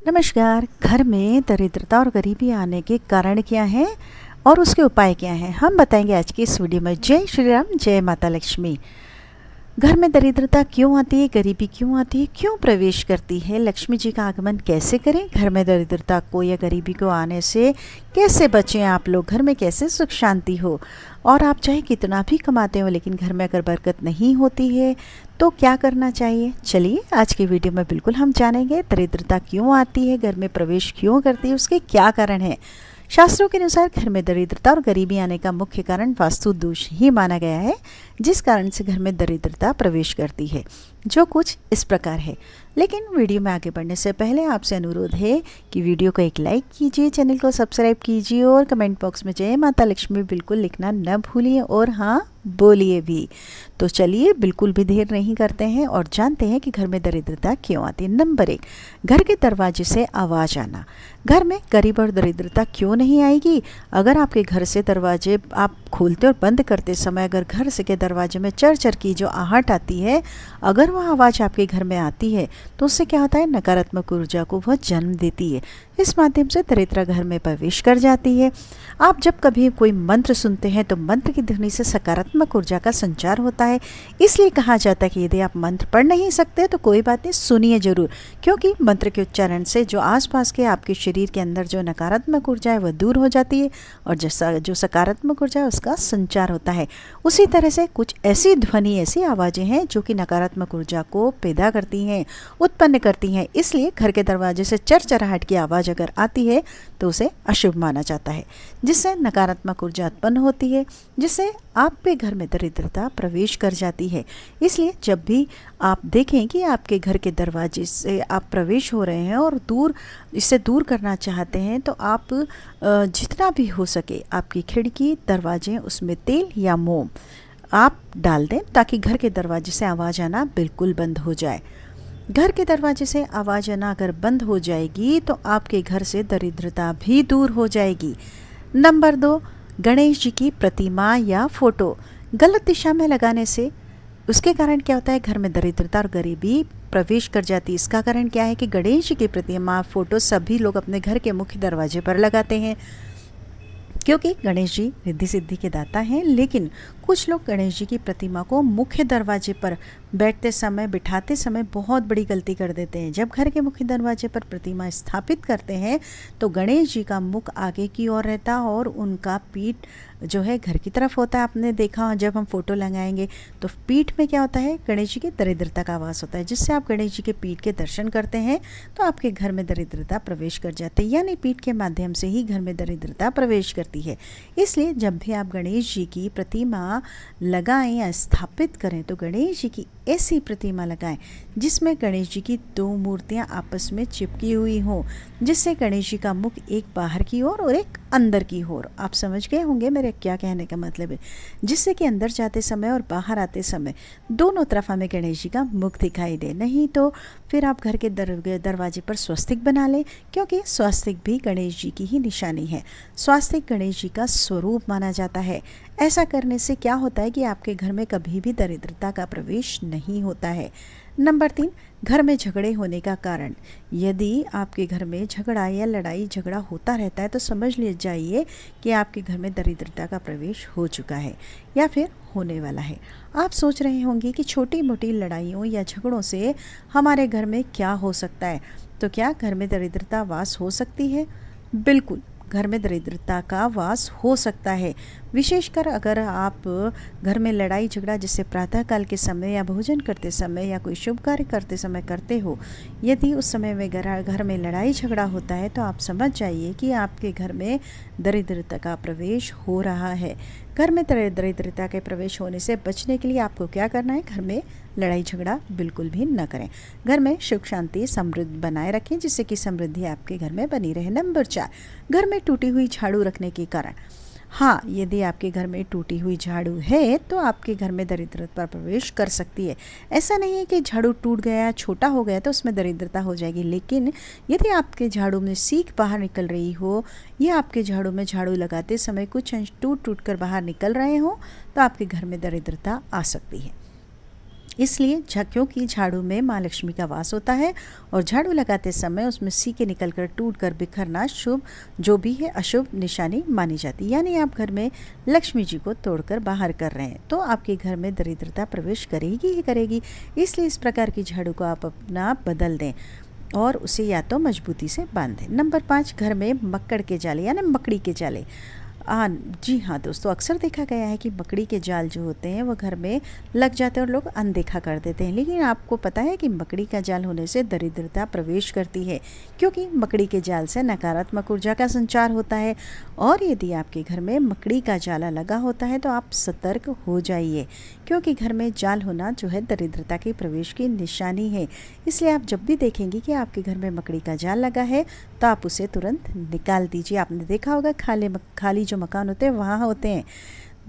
नमस्कार। घर में दरिद्रता और गरीबी आने के कारण क्या हैं और उसके उपाय क्या हैं, हम बताएंगे आज की इस वीडियो में। जय श्री राम, जय माता लक्ष्मी। घर में दरिद्रता क्यों आती है, गरीबी क्यों आती है, क्यों प्रवेश करती है, लक्ष्मी जी का आगमन कैसे करें, घर में दरिद्रता को या गरीबी को आने से कैसे बचें आप लोग, घर में कैसे सुख शांति हो। और आप चाहे कितना भी कमाते हो लेकिन घर में अगर बरकत नहीं होती है तो क्या करना चाहिए। चलिए आज की वीडियो में बिल्कुल हम जानेंगे दरिद्रता क्यों आती है, घर में प्रवेश क्यों करती है, उसके क्या कारण हैं। शास्त्रों के अनुसार घर में दरिद्रता और गरीबी आने का मुख्य कारण वास्तु दोष ही माना गया है, जिस कारण से घर में दरिद्रता प्रवेश करती है, जो कुछ इस प्रकार है। लेकिन वीडियो में आगे बढ़ने से पहले आपसे अनुरोध है कि वीडियो को एक लाइक कीजिए, चैनल को सब्सक्राइब कीजिए और कमेंट बॉक्स में जय माता लक्ष्मी बिल्कुल लिखना न भूलिए और हाँ बोलिए भी। तो चलिए बिल्कुल भी देर नहीं करते हैं और जानते हैं कि घर में दरिद्रता क्यों आती है। नंबर 1, घर के दरवाजे से आवाज़ आना। घर में गरीब और दरिद्रता क्यों नहीं आएगी। अगर आपके घर से दरवाजे आप खोलते और बंद करते समय अगर घर से के दरवाजे में चर चर की जो आहट आती है, अगर वह आवाज़ आपके घर में आती है तो उससे क्या होता है, नकारात्मक ऊर्जा को वह जन्म देती है। इस माध्यम से दरिद्रता घर में प्रवेश कर जाती है। आप जब कभी कोई मंत्र सुनते हैं तो मंत्र की ध्वनि से सकारात्मक ऊर्जा का संचार होता है। इसलिए कहा जाता है कि यदि आप मंत्र पढ़ नहीं सकते तो कोई बात नहीं, सुनिए जरूर, क्योंकि मंत्र के उच्चारण से जो आसपास के आपके शरीर के अंदर जो नकारात्मक ऊर्जा है वह दूर हो जाती है और जो सकारात्मक ऊर्जा है उसका संचार होता है। उसी तरह से कुछ ऐसी ध्वनि, ऐसी आवाज़ें हैं जो कि नकारात्मक ऊर्जा को पैदा करती हैं, उत्पन्न करती हैं। इसलिए घर के दरवाजे से चरचराहट की आवाज़ अगर आती है तो उसे अशुभ माना जाता है, जिससे नकारात्मक ऊर्जा उत्पन्न होती है, जिससे आपके घर में दरिद्रता प्रवेश कर जाती है। इसलिए जब भी आप देखें कि आपके घर के दरवाजे से आप प्रवेश हो रहे हैं और इससे दूर करना चाहते हैं तो आप जितना भी हो सके आपकी खिड़की, दरवाजे, उसमें तेल या मोम आप डाल दें ताकि घर के दरवाजे से आवाज़ आना बिल्कुल बंद हो जाए। घर के दरवाजे से आवाज़ आना अगर बंद हो जाएगी तो आपके घर से दरिद्रता भी दूर हो जाएगी। नंबर 2, गणेश जी की प्रतिमा या फोटो गलत दिशा में लगाने से उसके कारण क्या होता है, घर में दरिद्रता और गरीबी प्रवेश कर जाती है। इसका कारण क्या है कि गणेश जी की प्रतिमा, फोटो सभी लोग अपने घर के मुख्य दरवाजे पर लगाते हैं, क्योंकि गणेश जी रिद्धि सिद्धि के दाता हैं। लेकिन कुछ लोग गणेश जी की प्रतिमा को मुख्य दरवाजे पर बैठते समय, बिठाते समय बहुत बड़ी गलती कर देते हैं। जब घर के मुख्य दरवाजे पर प्रतिमा स्थापित करते हैं तो गणेश जी का मुख आगे की ओर रहता है और उनका पीठ जो है घर की तरफ होता है। आपने देखा जब हम फोटो लगाएंगे तो पीठ में क्या होता है, गणेश जी की दरिद्रता का आवास होता है, जिससे आप गणेश जी के पीठ के दर्शन करते हैं तो आपके घर में दरिद्रता प्रवेश कर जाती है, यानी पीठ के माध्यम से ही घर में दरिद्रता प्रवेश करती है। इसलिए जब भी आप गणेश जी की प्रतिमा लगाएं या स्थापित करें तो गणेश जी की ऐसी प्रतिमा लगाएं जिसमें गणेश जी की 2 मूर्तियां आपस में चिपकी हुई हों, जिससे गणेश जी का मुख एक बाहर की ओर और एक अंदर की ओर। आप समझ गए होंगे मेरे क्या कहने का मतलब है, जिससे कि अंदर जाते समय और बाहर आते समय दोनों तरफ हमें गणेश जी का मुख दिखाई दे। नहीं तो फिर आप घर के दरवाजे पर स्वस्तिक बना लें, क्योंकि स्वस्तिक भी गणेश जी की ही निशानी है। स्वस्तिक गणेश जी का स्वरूप माना जाता है। ऐसा करने से क्या होता है कि आपके घर में कभी भी दरिद्रता का प्रवेश नहीं होता है। नंबर 3, घर में झगड़े होने का कारण। यदि आपके घर में झगड़ा या लड़ाई झगड़ा होता रहता है तो समझ ले जाइए कि आपके घर में दरिद्रता का प्रवेश हो चुका है या फिर होने वाला है। आप सोच रहे होंगे कि छोटी मोटी लड़ाइयों या झगड़ों से हमारे घर में क्या हो सकता है, तो क्या घर में दरिद्रता वास हो सकती है? बिल्कुल, घर में दरिद्रता का वास हो सकता है। विशेषकर अगर आप घर में लड़ाई झगड़ा जैसे प्रातःकाल के समय या भोजन करते समय या कोई शुभ कार्य करते समय करते हो, यदि उस समय में घर में लड़ाई झगड़ा होता है तो आप समझ जाइए कि आपके घर में दरिद्रता का प्रवेश हो रहा है। घर में दरिद्रता के प्रवेश होने से बचने के लिए आपको क्या करना है, घर में लड़ाई झगड़ा बिल्कुल भी न करें। घर में सुख शांति समृद्धि बनाए रखें, जिससे कि समृद्धि आपके घर में बनी रहे। नंबर 4, घर में टूटी हुई झाड़ू रखने के कारण। हाँ, यदि आपके घर में टूटी हुई झाड़ू है तो आपके घर में दरिद्रता प्रवेश कर सकती है। ऐसा नहीं है कि झाड़ू टूट गया, छोटा हो गया तो उसमें दरिद्रता हो जाएगी, लेकिन यदि आपके झाड़ू में सीख बाहर निकल रही हो या आपके झाड़ू में झाड़ू लगाते समय कुछ अंश टूट टूट कर बाहर निकल रहे हो तो आपके घर में दरिद्रता आ सकती है। इसलिए क्योंकि झाड़ू में माँ लक्ष्मी का वास होता है और झाड़ू लगाते समय उसमें सीके निकलकर टूटकर बिखरना शुभ जो भी है अशुभ निशानी मानी जाती है। यानी आप घर में लक्ष्मी जी को तोड़कर बाहर कर रहे हैं तो आपके घर में दरिद्रता प्रवेश करेगी ही करेगी। इसलिए इस प्रकार की झाड़ू को आप अपना बदल दें और उसे या तो मजबूती से बांध दें। नंबर 5, घर में मक्कड़ के जाले यानी मकड़ी के जाले। जी हाँ दोस्तों, अक्सर देखा गया है कि मकड़ी के जाल जो होते हैं वो घर में लग जाते हैं और लोग अनदेखा कर देते हैं। लेकिन आपको पता है कि मकड़ी का जाल होने से दरिद्रता प्रवेश करती है, क्योंकि मकड़ी के जाल से नकारात्मक ऊर्जा का संचार होता है। और यदि आपके घर में मकड़ी का जाला लगा होता है तो आप सतर्क हो जाइए, क्योंकि घर में जाल होना जो है दरिद्रता के प्रवेश की निशानी है। इसलिए आप जब भी देखेंगे कि आपके घर में मकड़ी का जाल लगा है तो आप उसे तुरंत निकाल दीजिए। आपने देखा होगा खाली जो मकान होते हैं वहाँ होते हैं।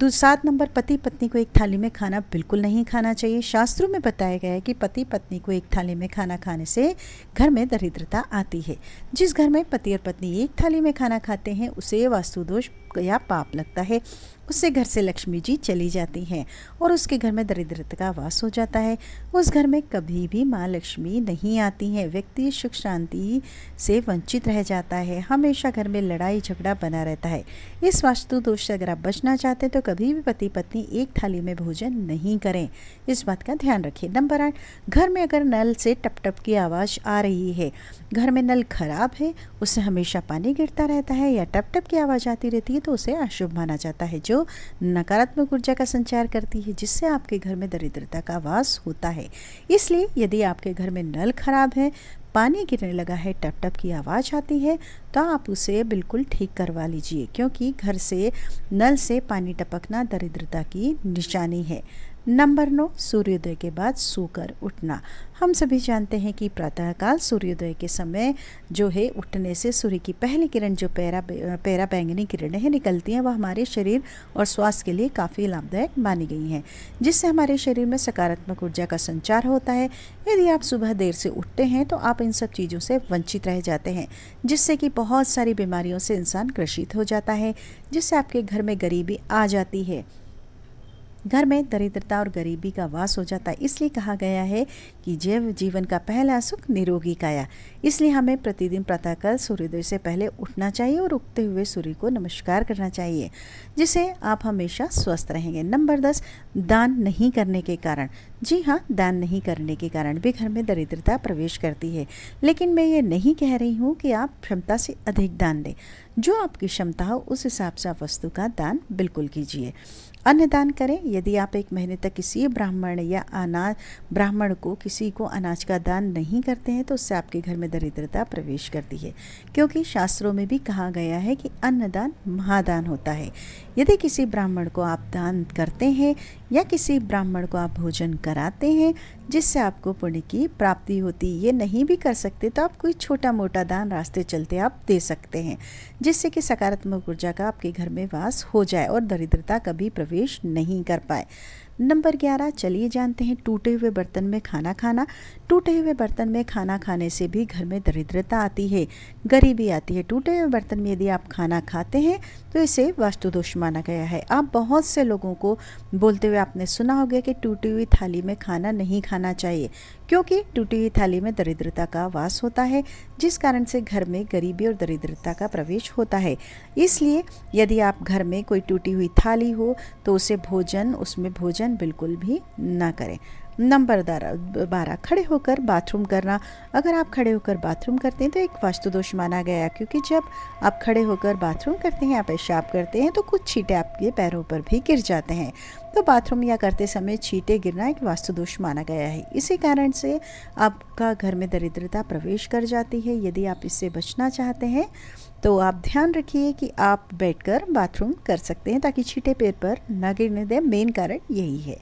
7 नंबर, पति पत्नी को एक थाली में खाना बिल्कुल नहीं खाना चाहिए। शास्त्रों में बताया गया है कि पति पत्नी को एक थाली में खाना खाने से घर में दरिद्रता आती है। जिस घर में पति और पत्नी एक थाली में खाना खाते हैं उसे वास्तु दोष या पाप लगता है। उससे घर से लक्ष्मी जी चली जाती हैं और उसके घर में दरिद्रता का वास हो जाता है। उस घर में कभी भी माँ लक्ष्मी नहीं आती हैं। व्यक्ति सुख शांति से वंचित रह जाता है। हमेशा घर में लड़ाई झगड़ा बना रहता है। इस वास्तु दोष से अगर आप बचना चाहते हैं तो कभी भी पति पत्नी एक थाली में भोजन नहीं करें। इस बात का ध्यान रखिए। नंबर 8, घर में अगर नल से टप टप की आवाज़ आ रही है, घर में नल खराब है, उससे हमेशा पानी गिरता रहता है या टप टप की आवाज़ आती रहती है तो उसे अशुभ माना जाता है, जो नकारात्मक ऊर्जा का संचार करती है, जिससे आपके घर में दरिद्रता का वास होता है। इसलिए यदि आपके घर में नल खराब है, पानी गिरने लगा है, टप टप की आवाज़ आती है तो आप उसे बिल्कुल ठीक करवा लीजिए, क्योंकि घर से नल से पानी टपकना दरिद्रता की निशानी है। नंबर 9, सूर्योदय के बाद सोकर उठना। हम सभी जानते हैं कि प्रातःकाल सूर्योदय के समय जो है उठने से सूर्य की पहली किरण जो पैरा बैंगनी किरणें हैं निकलती हैं, वह हमारे शरीर और स्वास्थ्य के लिए काफ़ी लाभदायक मानी गई हैं, जिससे हमारे शरीर में सकारात्मक ऊर्जा का संचार होता है। यदि आप सुबह देर से उठते हैं तो आप इन सब चीज़ों से वंचित रह जाते हैं, जिससे कि बहुत सारी बीमारियों से इंसान ग्रसित हो जाता है, जिससे आपके घर में गरीबी आ जाती है। घर में दरिद्रता और गरीबी का वास हो जाता है। इसलिए कहा गया है कि जैव जीवन का पहला सुख निरोगी काया। इसलिए हमें प्रतिदिन प्रातःकाल सूर्योदय से पहले उठना चाहिए और उगते हुए सूर्य को नमस्कार करना चाहिए, जिससे आप हमेशा स्वस्थ रहेंगे। नंबर 10, दान नहीं करने के कारण। जी हाँ, दान नहीं करने के कारण भी घर में दरिद्रता प्रवेश करती है। लेकिन मैं ये नहीं कह रही हूँ कि आप क्षमता से अधिक दान दें। जो आपकी क्षमता हो उस हिसाब से आप वस्तु का दान बिल्कुल कीजिए। अन्न दान करें। यदि आप एक महीने तक किसी ब्राह्मण को किसी को अनाज का दान नहीं करते हैं तो उससे आपके घर में दरिद्रता प्रवेश करती है, क्योंकि शास्त्रों में भी कहा गया है कि अन्नदान महादान होता है। यदि किसी ब्राह्मण को आप दान करते हैं या किसी ब्राह्मण को आप भोजन कराते हैं जिससे आपको पुण्य की प्राप्ति होती, ये नहीं भी कर सकते तो आप कोई छोटा मोटा दान रास्ते चलते आप दे सकते हैं, जिससे कि सकारात्मक ऊर्जा का आपके घर में वास हो जाए और दरिद्रता कभी प्रवेश नहीं कर पाए। नंबर 11, चलिए जानते हैं टूटे हुए बर्तन में खाना खाना। टूटे हुए बर्तन में खाना खाने से भी घर में दरिद्रता आती है, गरीबी आती है। टूटे हुए बर्तन में यदि आप खाना खाते हैं तो इसे वास्तु दोष माना गया है। आप बहुत से लोगों को बोलते हुए आपने सुना होगा कि टूटी हुई थाली में खाना नहीं खाना चाहिए, क्योंकि टूटी हुई थाली में दरिद्रता का वास होता है, जिस कारण से घर में गरीबी और दरिद्रता का प्रवेश होता है। इसलिए यदि आप घर में कोई टूटी हुई थाली हो तो उसमें भोजन बिल्कुल भी ना करें। नंबर 12, खड़े होकर बाथरूम करना। अगर आप खड़े होकर बाथरूम करते हैं तो एक वास्तु दोष माना गया है, क्योंकि जब आप खड़े होकर बाथरूम करते हैं या पेशाब करते हैं तो कुछ छींटे आपके पैरों पर भी गिर जाते हैं। तो बाथरूम या करते समय छींटे गिरना एक वास्तु दोष माना गया है। इसी कारण से आपका घर में दरिद्रता प्रवेश कर जाती है। यदि आप इससे बचना चाहते हैं तो आप ध्यान रखिए कि आप बैठकर बाथरूम कर सकते हैं ताकि छींटे पैर पर न गिरने दें। मेन कारण यही है।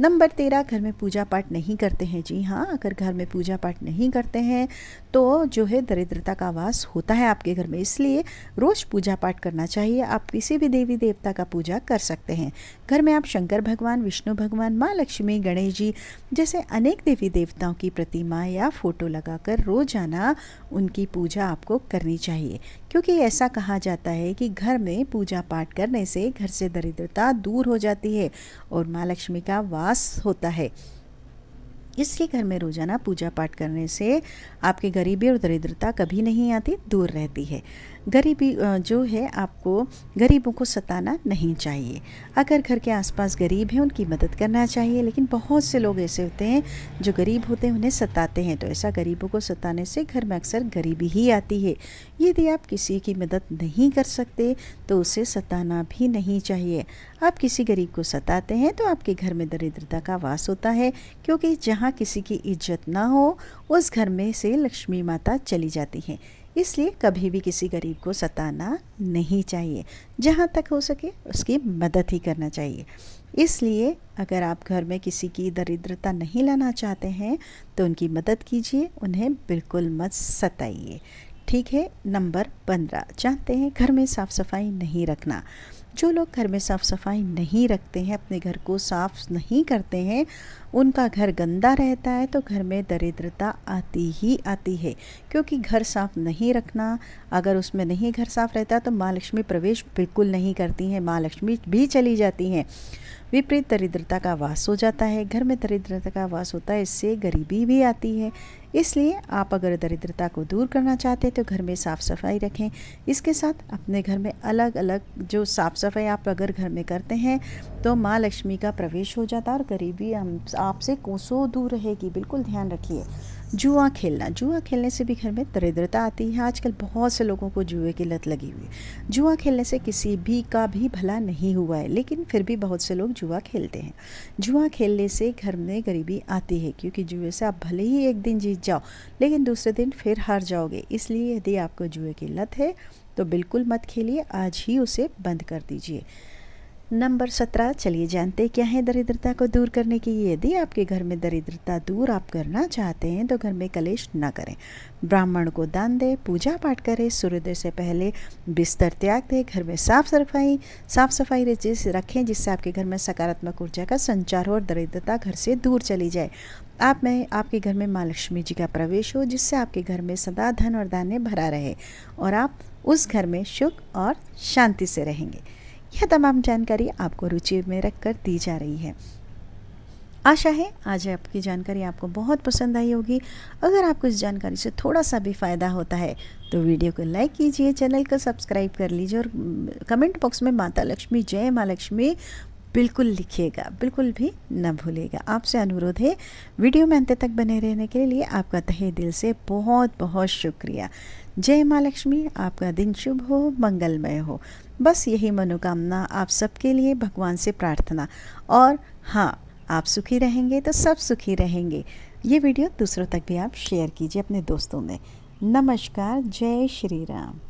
नंबर 13, घर में पूजा पाठ नहीं करते हैं। जी हाँ, अगर घर में पूजा पाठ नहीं करते हैं तो जो है दरिद्रता का वास होता है आपके घर में। इसलिए रोज़ पूजा पाठ करना चाहिए। आप किसी भी देवी देवता का पूजा कर सकते हैं। घर में आप शंकर भगवान, विष्णु भगवान, माँ लक्ष्मी, गणेश जी जैसे अनेक देवी देवताओं की प्रतिमा या फोटो लगाकर रोजाना उनकी पूजा आपको करनी चाहिए, क्योंकि ऐसा कहा जाता है कि घर में पूजा पाठ करने से घर से दरिद्रता दूर हो जाती है और माँ लक्ष्मी का वास होता है। इसलिए घर में रोज़ाना पूजा पाठ करने से आपके गरीबी और दरिद्रता कभी नहीं आती, दूर रहती है। गरीबी जो है, आपको गरीबों को सताना नहीं चाहिए। अगर घर के आसपास गरीब हैं उनकी मदद करना चाहिए, लेकिन बहुत से लोग ऐसे होते हैं जो गरीब होते हैं उन्हें सताते हैं, तो ऐसा गरीबों को सताने से घर में अक्सर गरीबी ही आती है। यदि आप किसी की मदद नहीं कर सकते तो उसे सताना भी नहीं चाहिए। आप किसी गरीब को सताते हैं तो आपके घर में दरिद्रता का वास होता है, क्योंकि जहाँ किसी की इज्जत ना हो उस घर में से लक्ष्मी माता चली जाती हैं। इसलिए कभी भी किसी गरीब को सताना नहीं चाहिए, जहाँ तक हो सके उसकी मदद ही करना चाहिए। इसलिए अगर आप घर में किसी की दरिद्रता नहीं लाना चाहते हैं तो उनकी मदद कीजिए, उन्हें बिल्कुल मत सताइए। ठीक है। नंबर 15, जानते हैं घर में साफ़ सफाई नहीं रखना। जो लोग घर में साफ़ सफाई नहीं रखते हैं, अपने घर को साफ़ नहीं करते हैं, उनका घर गंदा रहता है तो घर में दरिद्रता आती ही आती है। क्योंकि घर साफ़ नहीं रखना, अगर उसमें नहीं घर साफ़ रहता तो माँ लक्ष्मी प्रवेश बिल्कुल नहीं करती हैं, माँ लक्ष्मी भी चली जाती हैं। विपरीत दरिद्रता का वास हो जाता है। घर में दरिद्रता का वास होता है, इससे गरीबी भी आती है। इसलिए आप अगर दरिद्रता को दूर करना चाहते हैं तो घर में साफ़ सफाई रखें। इसके साथ अपने घर में अलग अलग जो साफ़ सफाई आप अगर घर में करते हैं तो माँ लक्ष्मी का प्रवेश हो जाता है और गरीबी आपसे कोसों दूर रहेगी। बिल्कुल ध्यान रखिए। जुआ खेलना, जुआ खेलने से भी घर में दरिद्रता आती है। आजकल बहुत से लोगों को जुए की लत लगी हुई है। जुआ खेलने से किसी भी का भी भला नहीं हुआ है, लेकिन फिर भी बहुत से लोग जुआ खेलते हैं। जुआ खेलने से घर में गरीबी आती है, क्योंकि जुए से आप भले ही एक दिन जीत जाओ लेकिन दूसरे दिन फिर हार जाओगे। इसलिए यदि आपको जुए की लत है तो बिल्कुल मत खेलिए, आज ही उसे बंद कर दीजिए। नंबर 17, चलिए जानते क्या है दरिद्रता को दूर करने की। यदि आपके घर में दरिद्रता दूर आप करना चाहते हैं तो घर में कलेश ना करें, ब्राह्मण को दान दें, पूजा पाठ करें, सूर्योदय से पहले बिस्तर त्याग दें, घर में साफ सफाई रखें, जिससे आपके घर में सकारात्मक ऊर्जा का संचार हो और दरिद्रता घर से दूर चली जाए। आपके घर में माँ लक्ष्मी जी का प्रवेश हो, जिससे आपके घर में सदा धन और धान्य भरा रहे और आप उस घर में सुख और शांति से रहेंगे। यह तमाम जानकारी आपको रुचि में रखकर दी जा रही है। आशा है आज आपकी जानकारी आपको बहुत पसंद आई होगी। अगर आपको इस जानकारी से थोड़ा सा भी फ़ायदा होता है तो वीडियो को लाइक कीजिए, चैनल को सब्सक्राइब कर लीजिए और कमेंट बॉक्स में माता लक्ष्मी जय माँ लक्ष्मी बिल्कुल लिखिएगा, बिल्कुल भी न भूलिएगा। आपसे अनुरोध है वीडियो में अंत तक बने रहने के लिए आपका तहे दिल से बहुत बहुत शुक्रिया। जय माँ लक्ष्मी, आपका दिन शुभ हो, मंगलमय हो। बस यही मनोकामना आप सबके लिए, भगवान से प्रार्थना। और हाँ, आप सुखी रहेंगे तो सब सुखी रहेंगे। ये वीडियो दूसरों तक भी आप शेयर कीजिए अपने दोस्तों में। नमस्कार, जय श्री राम।